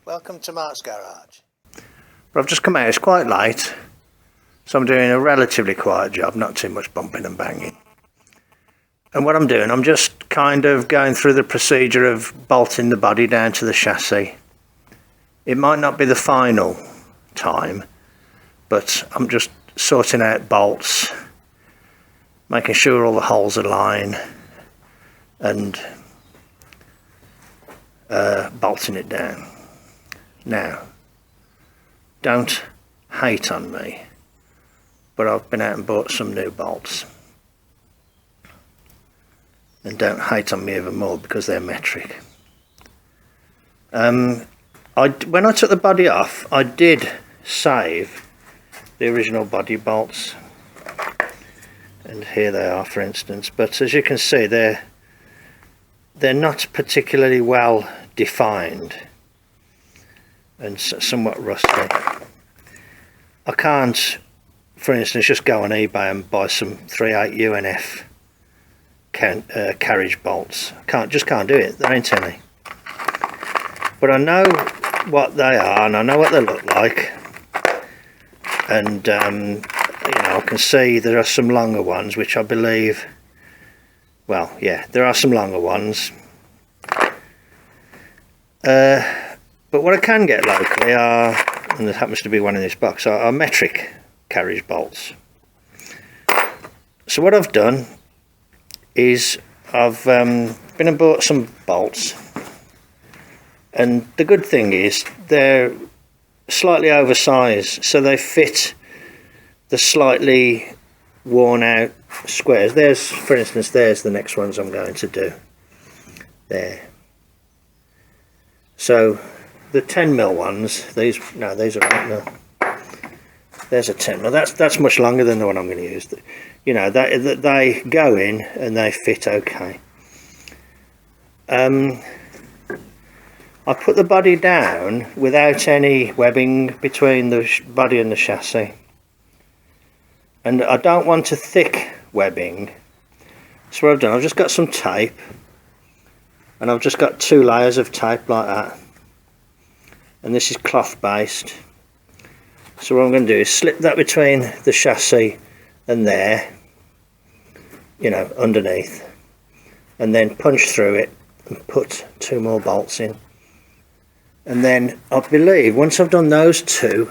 Welcome to Mart's garage. But I've just come out, it's quite late, so I'm doing a relatively quiet job, not too much bumping and banging. And what I'm doing, I'm just kind of going through the procedure of bolting the body down to the chassis. It might not be the final time, but I'm just sorting out bolts, making sure all the holes align, and bolting it down. Now, don't hate on me, but I've been out and bought some new bolts. And don't hate on me even more because they're metric. When I took the body off, I did save the original body bolts. And here they are, for instance. But as you can see, they're not particularly well defined and somewhat rusty. I can't, for instance, just go on eBay and buy some 3/8 UNF carriage bolts. Just can't do it. There ain't any. But I know what they are and I know what they look like. And you know, I can see there are some longer ones, which I believe. Well, yeah, there are some longer ones. But what I can get locally are, and there happens to be one in this box, are metric carriage bolts. So what I've done is I've been and bought some bolts, and the good thing is they're slightly oversized, so they fit the slightly worn out squares. There's, for instance, there's the next ones I'm going to do there. So the 10mm ones, these are right now. There's a 10mm. That's much longer than the one I'm going to use. You know, they go in and they fit okay. I put the body down without any webbing between the body and the chassis, and I don't want a thick webbing. So what I've done, I've just got some tape, and I've just got 2 layers of tape like that, and this is cloth based. So what I'm going to do is slip that between the chassis and there, you know, underneath, and then punch through it and put 2 more bolts in. And then I believe once I've done those 2,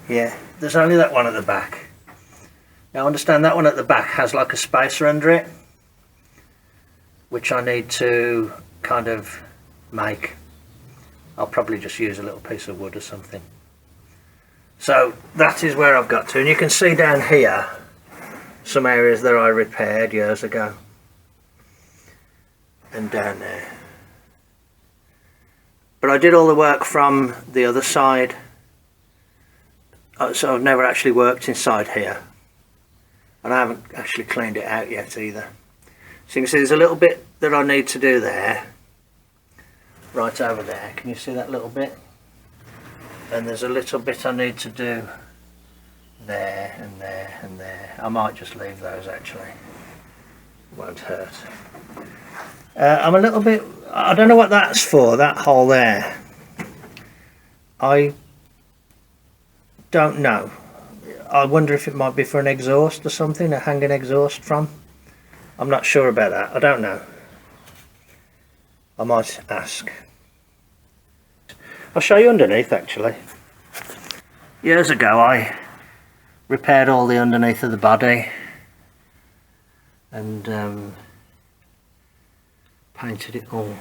yeah, there's only that one at the back. Now understand that one at the back has like a spacer under it, which I need to kind of make. I'll probably just use a little piece of wood or something. So that is where I've got to, and you can see down here some areas that I repaired years ago, and down there. But I did all the work from the other side, so I've never actually worked inside here, and I haven't actually cleaned it out yet either. So you can see there's a little bit that I need to do there, right over there. Can you see that little bit? And there's a little bit I need to do there and there and there. I might just leave those actually, it won't hurt. I'm a little bit, I don't know what that's for, that hole there. I don't know. I wonder if it might be for an exhaust or something, a hanging exhaust from. I'm not sure about that, I don't know. I might ask. I'll show you underneath actually. Years ago I repaired all the underneath of the body and painted it all.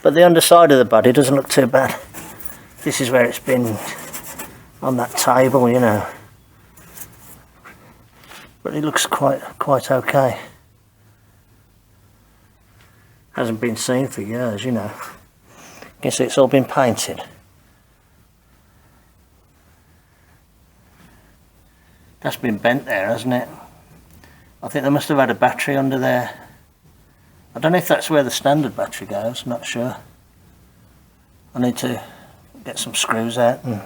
But the underside of the body doesn't look too bad. This is where it's been on that table, you know. But it looks quite okay. Hasn't been seen for years, you know. You can see it's all been painted. That's been bent there, hasn't it? I think they must have had a battery under there. I don't know if that's where the standard battery goes, not sure. I need to get some screws out and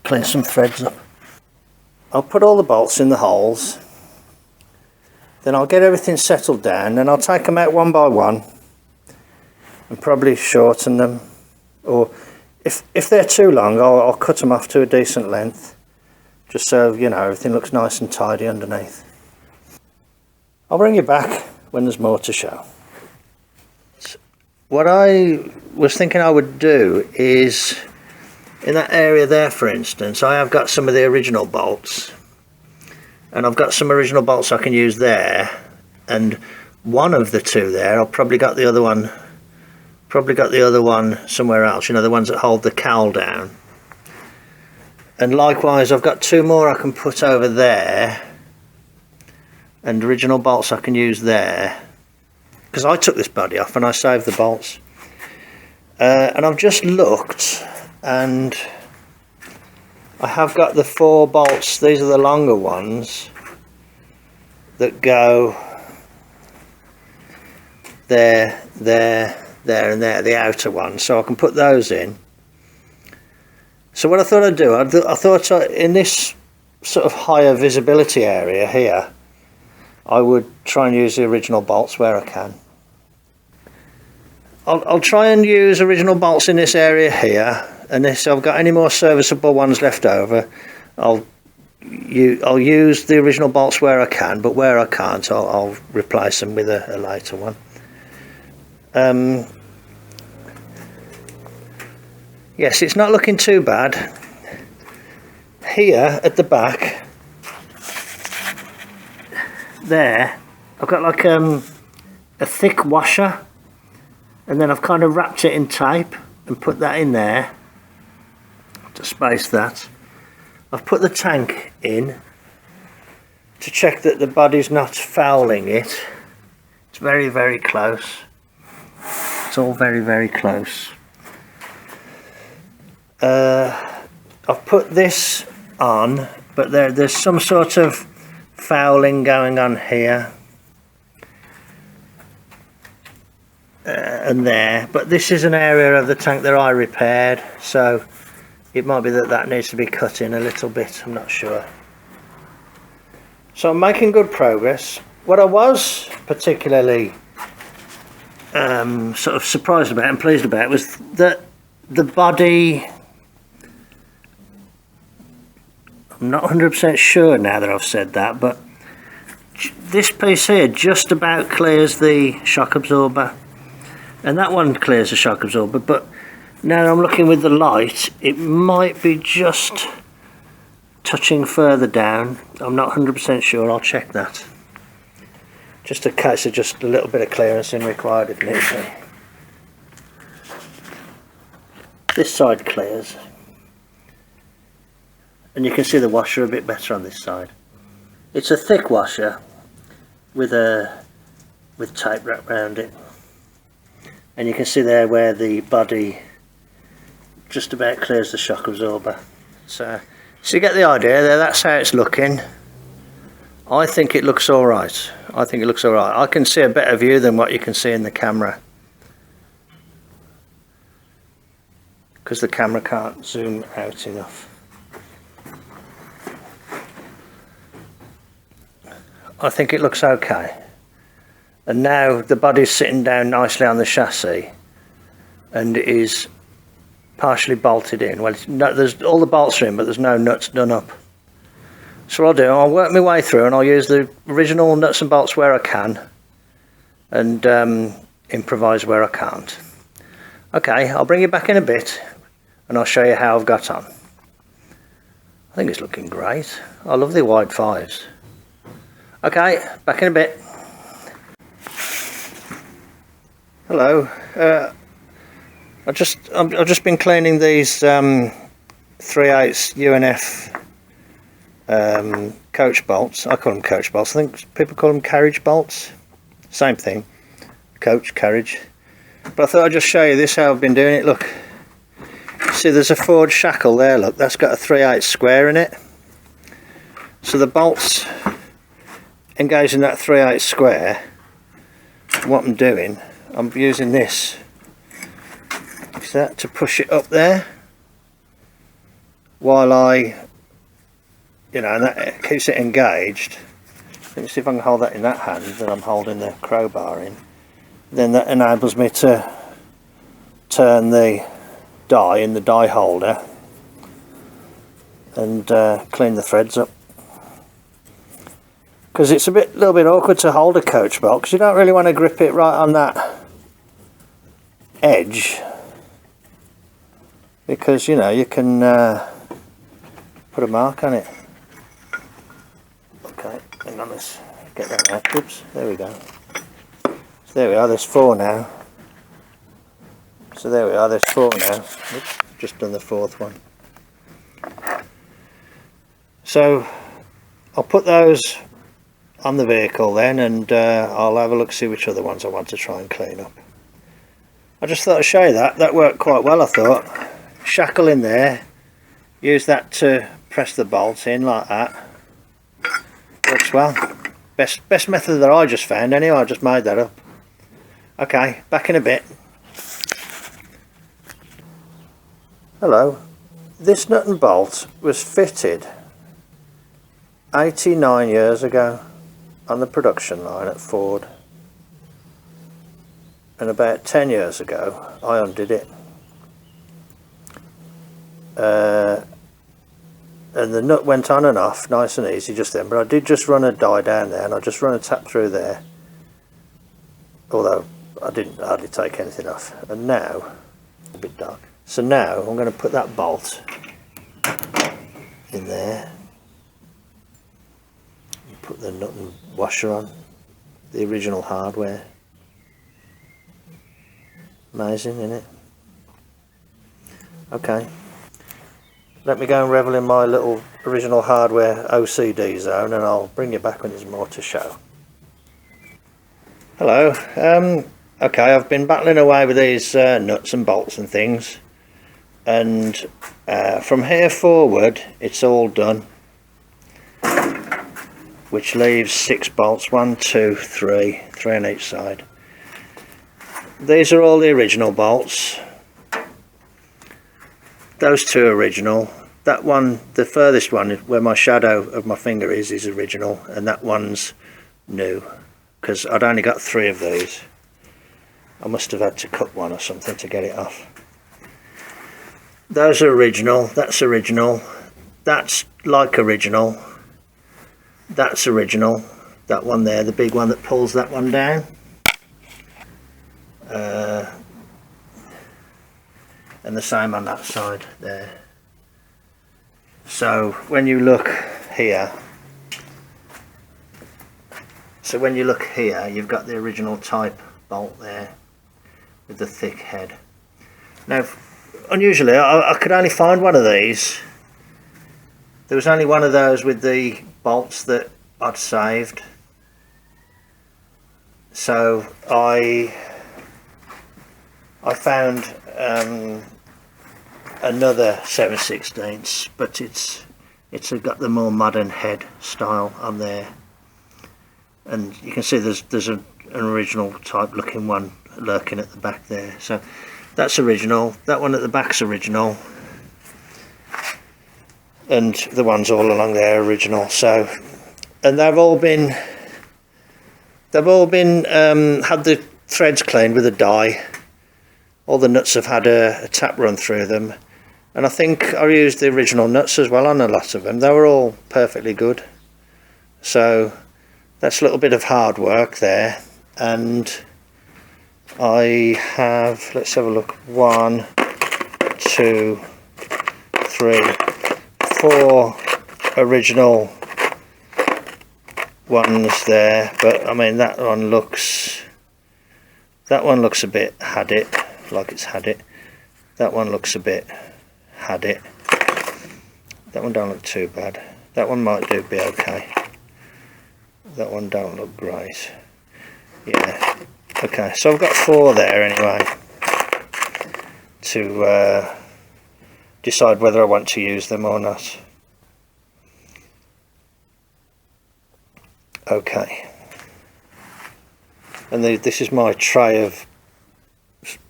clean some threads up. I'll put all the bolts in the holes, then I'll get everything settled down, and I'll take them out one by one and probably shorten them, or if they're too long, I'll cut them off to a decent length, just so you know everything looks nice and tidy underneath. I'll bring you back when there's more to show. What I was thinking I would do is, in that area there for instance, I have got some of the original bolts, and I've got some original bolts I can use there, and one of the two there, I've probably got the other one somewhere else, you know, the ones that hold the cowl down. And likewise I've got two more I can put over there, and original bolts I can use there, because I took this body off and I saved the bolts. And I've just looked, and I have got the 4 bolts. These are the longer ones that go there, and there, the outer ones, so I can put those in. So what I thought I'd do, I thought in this sort of higher visibility area here, I would try and use the original bolts where I can. I'll try and use original bolts in this area here, and if I've got any more serviceable ones left over, I'll use the original bolts where I can, but where I can't, I'll replace them with a later one. Yes, it's not looking too bad. Here at the back there, I've got like a thick washer, and then I've kind of wrapped it in tape and put that in there to space that. I've put the tank in to check that the body's not fouling it. It's very, very close. It's all very, very close. I've put this on, but there's some sort of fouling going on here and there, but this is an area of the tank that I repaired, so it might be that needs to be cut in a little bit, I'm not sure. So I'm making good progress. What I was particularly sort of surprised about and pleased about was that the body, I'm not 100% sure now that I've said that, but this piece here just about clears the shock absorber, and that one clears the shock absorber, but now I'm looking with the light, it might be just touching further down. I'm not 100% sure, I'll check that. Just a case of just a little bit of clearance in required if need be. This side clears, and you can see the washer a bit better on this side. It's a thick washer with tape wrapped around it, and you can see there where the body just about clears the shock absorber. So you get the idea there. That's how it's looking. I think it looks alright. I think it looks alright. I can see a better view than what you can see in the camera, because the camera can't zoom out enough. I think it looks okay. And now the body's sitting down nicely on the chassis and it is partially bolted in. Well, there's all the bolts are in, but there's no nuts done up. So what I'll work my way through, and I'll use the original nuts and bolts where I can, and improvise where I can't. Okay, I'll bring you back in a bit and I'll show you how I've got on. I think it's looking great. I love the wide 5s. Okay, back in a bit. Hello. I've just been cleaning these 3/8 UNF coach bolts. I call them coach bolts. I think people call them carriage bolts. Same thing. Coach, carriage. But I thought I'd just show you this, how I've been doing it. Look. See, there's a forged shackle there, look. That's got a 3/8 square in it. So the bolts engage in that 3/8 square. What I'm doing, I'm using this to push it up there while and that keeps it engaged, Let me see if I can hold that in that hand that I'm holding the crowbar in. Then that enables me to turn the die in the die holder and clean the threads up. Because it's a little bit awkward to hold a coach bolt, because you don't really want to grip it right on that edge, because you know you can put a mark on it. Okay, hang on, let's get that out. Oops, there we go. So there we are, there's 4 now. So there we are, there's 4 now. Oops, just done the 4th one. So I'll put those on the vehicle then, and I'll have a look, see which other ones I want to try and clean up. I just thought I'd show you that worked quite well, I thought. Shackle in there, use that to press the bolts in like that. Works well. Best method that I just found anyway, I just made that up. Okay, back in a bit. Hello. This nut and bolt was fitted 89 years ago on the production line at Ford, and about 10 years ago I undid it, and the nut went on and off nice and easy just then, but I did just run a die down there, and I just run a tap through there, although I didn't hardly take anything off. And now, a bit dark, so now I'm going to put that bolt in there, put the nut and washer on, the original hardware. Amazing, isn't it? Okay, let me go and revel in my little original hardware OCD zone, and I'll bring you back when there's more to show. Hello. Okay, I've been battling away with these nuts and bolts and things, and from here forward it's all done, which leaves 6 bolts, 1, 2, 3 on each side. These are all the original bolts. Those 2 are original. That one, the furthest one where my shadow of my finger is original, and that one's new, because I'd only got 3 of these. I must have had to cut one or something to get it off. Those are original, that's original, that's like original, that's original, that one there, the big one that pulls that one down. And the same on that side there. So when you look here, you've got the original type bolt there with the thick head. Now, unusually, I could only find one of these. There was only one of those with the bolts that I'd saved. So I found another 7/16, but it's got the more modern head style on there, and you can see there's an original type looking one lurking at the back there. So that's original, that one at the back's original, and the ones all along there are original. So, and they've all been had the threads cleaned with a die. All the nuts have had a tap run through them, and I think I used the original nuts as well on a lot of them. They were all perfectly good. So that's a little bit of hard work there, and I have, let's have a look, 1, 2, 3, 4 original ones there, but I mean that one looks a bit had it, like it's had it. That one looks a bit had it. That one don't look too bad. That one might be okay. That one don't look great. Yeah. Okay, so I've got 4 there anyway to decide whether I want to use them or not. Okay. And this is my tray of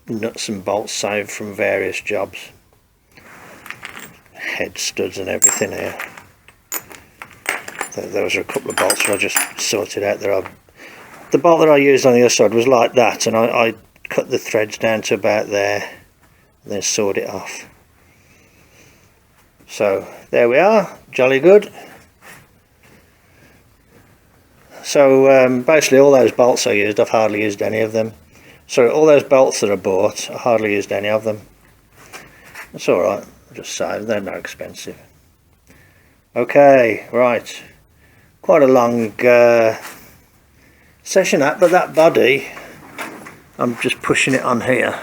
nuts and bolts saved from various jobs. Head studs and everything here. There was a couple of bolts that I just sorted out there. The bolt that I used on the other side was like that, and I cut the threads down to about there and then sawed it off. So there we are, jolly good. So basically all those bolts I used, I've hardly used any of them. So all those bolts that I bought, I hardly used any of them. That's alright, I'll just save, they're not expensive. Okay, right. Quite a long session that, but that body, I'm just pushing it on here.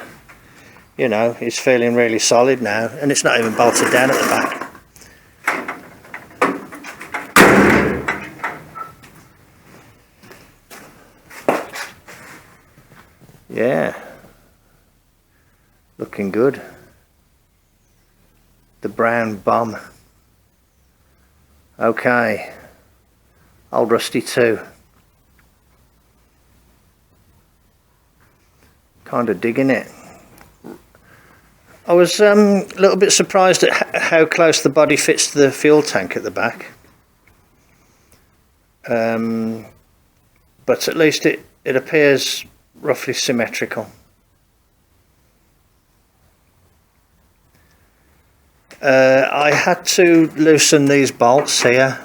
You know, it's feeling really solid now, and it's not even bolted down at the back. Yeah, looking good. The brown bomb. Okay, old Rusty 2. Kind of digging it. I was a little bit surprised at how close the body fits to the fuel tank at the back. But at least it appears roughly symmetrical. I had to loosen these bolts here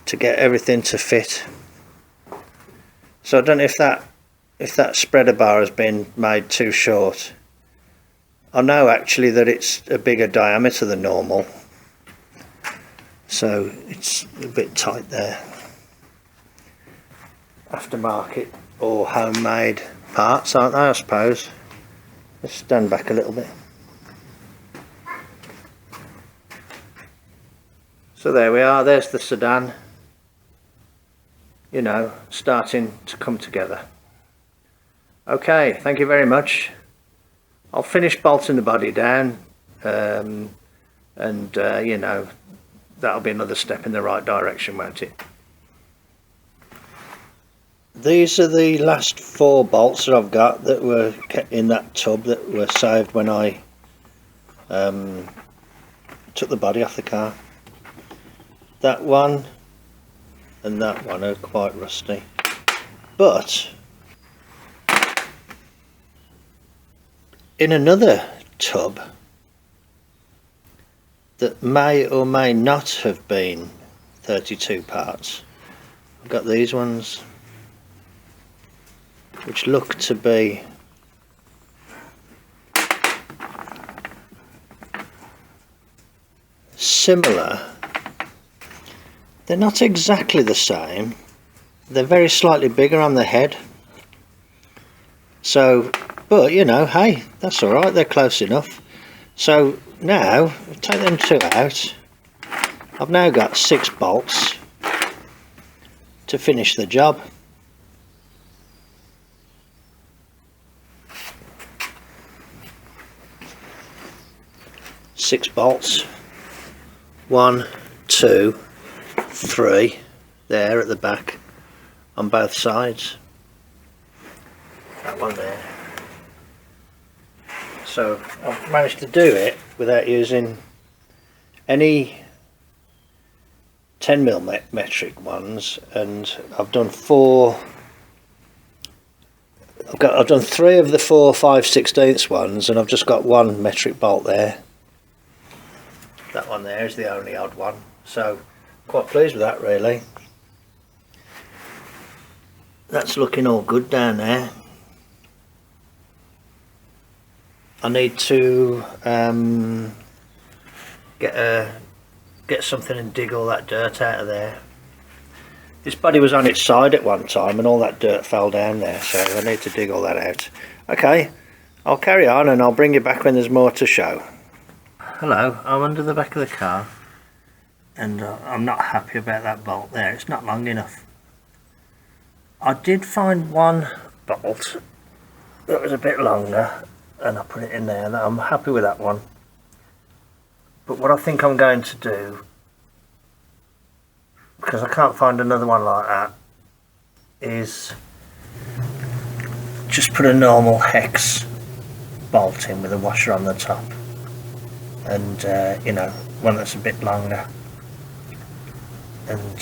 to get everything to fit. So I don't know if that spreader bar has been made too short. I know actually that it's a bigger diameter than normal, so it's a bit tight there. Aftermarket or homemade parts, aren't they, I suppose? Let's stand back a little bit. So there we are, there's the Sedan, you know, starting to come together. Okay, thank you very much. I'll finish bolting the body down, and you know, that'll be another step in the right direction, won't it? These are the last 4 bolts that I've got that were kept in that tub that were saved when I took the body off the car. That one and that one are quite rusty, but in another tub that may or may not have been 32 parts, I've got these ones which look to be similar. They're not exactly the same, they're very slightly bigger on the head, so, but you know, hey, that's alright, they're close enough. So now, take them 2 out, I've now got 6 bolts to finish the job. Six bolts, 1, 2, 3 there at the back on both sides. That one there. So I've managed to do it without using any 10mm metric ones, and I've done 4. I've done 3 of the 4 5/16 ones, and I've just got 1 metric bolt there. That one there is the only odd one, so quite pleased with that really. That's looking all good down there. I need to get something and dig all that dirt out of there. This body was on its side at one time and all that dirt fell down there, so I need to dig all that out. Okay, I'll carry on and I'll bring you back when there's more to show. Hello, I'm under the back of the car and I'm not happy about that bolt there, it's not long enough. I did find one bolt that was a bit longer and I put it in there, and I'm happy with that one. But what I think I'm going to do, because I can't find another one like that, is just put a normal hex bolt in with a washer on the top, and you know, one that's a bit longer, and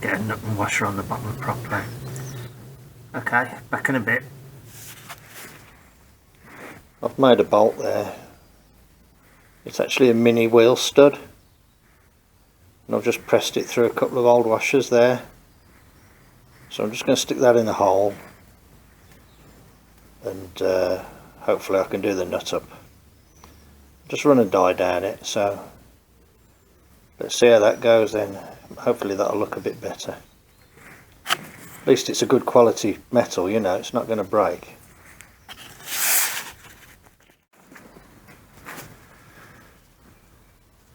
get a nut and washer on the bottom properly. Okay, back in a bit. I've made a bolt there. It's actually a mini wheel stud, and I've just pressed it through a couple of old washers there. So I'm just going to stick that in the hole, and hopefully I can do the nut up. Just run a die down it, so let's see how that goes then. Hopefully that'll look a bit better. At least it's a good quality metal, you know, it's not going to break.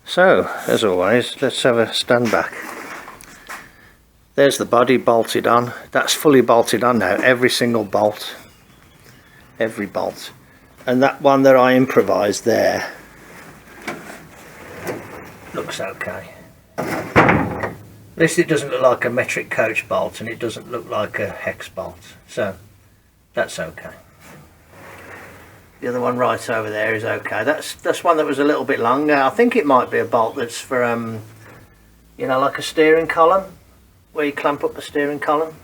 So, as always, let's have a stand back. There's the body bolted on. That's fully bolted on now, every single bolt. Every bolt. And that one that I improvised there looks okay. At least it doesn't look like a metric coach bolt, and it doesn't look like a hex bolt. So, that's okay. The other one right over there is okay. That's one that was a little bit longer. I think it might be a bolt that's for you know, like a steering column, where you clamp up the steering column.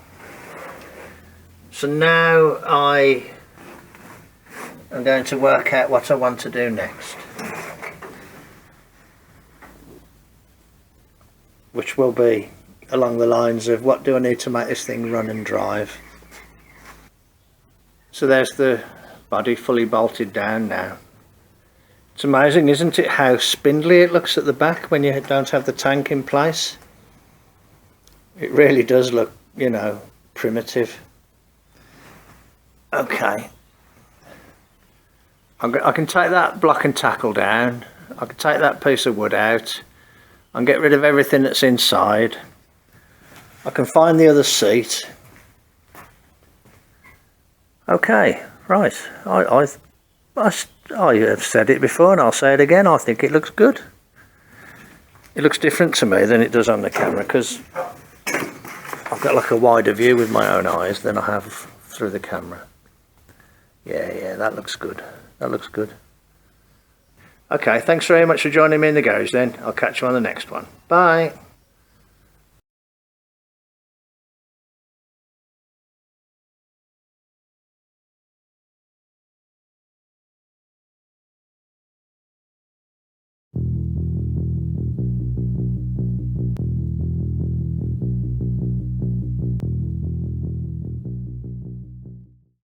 So now I am going to work out what I want to do next, which will be along the lines of what do I need to make this thing run and drive. So there's the body fully bolted down now. It's amazing, isn't it, how spindly it looks at the back when you don't have the tank in place. It really does look, you know, primitive. Okay, I can take that block and tackle down. I can take that piece of wood out and get rid of everything that's inside. I can find the other seat. Okay, right, I have said it before and I'll say it again, I think it looks good. It looks different to me than it does on the camera, because I've got like a wider view with my own eyes than I have through the camera. Yeah, that looks good. That looks good. Okay, thanks very much for joining me in the garage then. I'll catch you on the next one. Bye.